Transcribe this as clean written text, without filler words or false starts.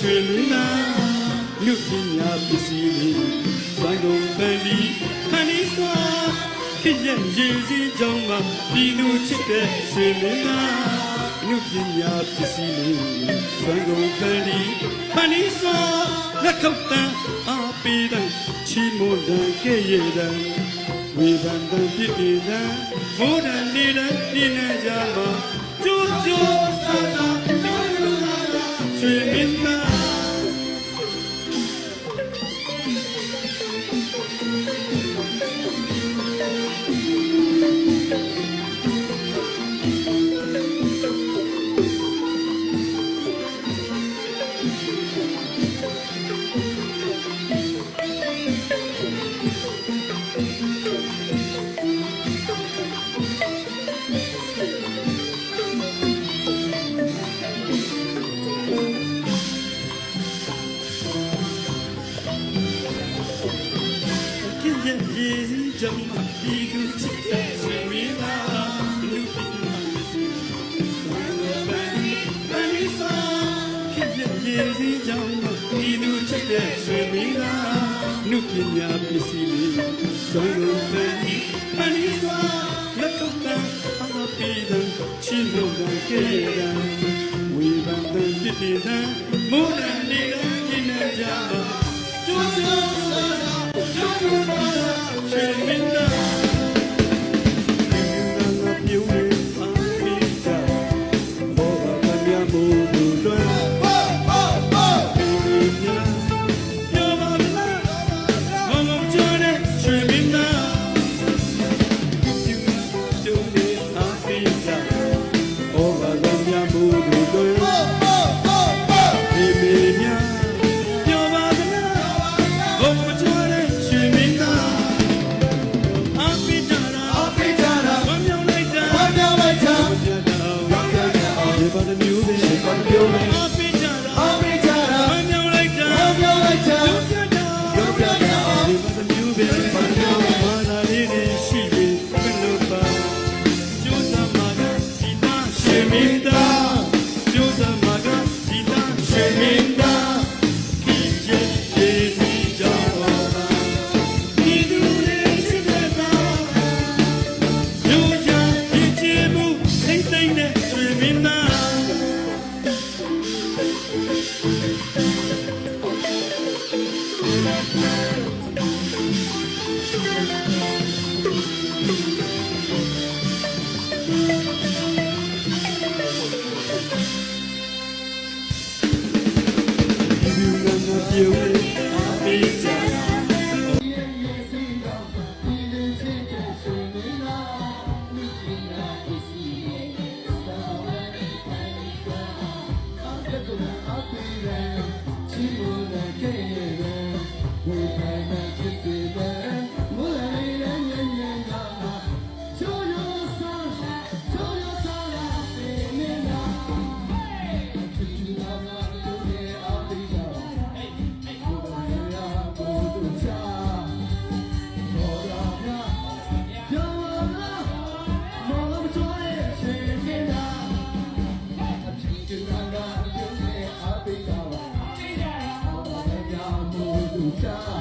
ရွှေလင်းနာလူပညာပစ္စည်းလေးဇိုင်းကုန်ပန်းဒီဟန်နီစွာခေရဲ့ရေစီးကြောင်းမှာပြည်သူချစ်တဲ့ရွှေလင်းနာလူပညာပစ္စည်းလေးဇိုင်းကုန်ပန်းဒီဟန်နီစွာလက်ခုပ်တန်းအားပေးတဲ့ချီမိုးတန်ကဲ့ရဲ့တန်ဝေဖန်တဲ့ပြည့်ပြည့်တန်မိုးတန်နေတဲ့ပြည်နယ်ကြမှာကျိုးကျိုးဆာဆာရွှေမင်းသားရေစီးကြောင်းမှာပြည်သူချစ်တဲ့ရွှေမင်းသားလူပညာပစ္စည်းဇိုင်းကုန်ပန်းဒီဟန်နီစွာခေရဲ့ရေစီးကြောင်းမှာပြည်သူချစ်တဲ့ရွှေမင်းသားလူပညာပစ္စည်းလေးဇိုင်းကုန်ပန်းဒီဟန်နီစွာလက်ခုပ်တန်းအားပေးတဲ့ချီမိုးတန်ကဲ့ရဲ့တန်ဝေဖန်တဲ့ပြည့်ပြည့်တန်မိုးတန်နေတဲ့ပြည်နယ်ကြမှာကျိုးကျိုးဆာဆာကျိုးကျိုးဆာဆာရွှေမင်းသားပြုံးနေပါမိကြဘောဘာကမြတ်မို့လူလွယ်ပြောပါလားငုံငုံချတဲ့ရွှေမင်းသားပြုံးနေပါမိကြဘောဘာကမြတ်မို့လူလွယ်မေမေများပြောပါလားငုံငုံချတဲ့ရွှေမင်းသားBut the music, but the music. I'll be jada, I'll be jada. I'm your like that, I'm your like that. You're jada, but the music, but the music. What I need is she is Penelope. Josa Maga, Sita, Sheminda. Josa Maga, Sita, Sheminda. Kije, Jesi, Java. Kidu le Shikata. Joja, Ichibu, Sing ne, Sheminda. Cha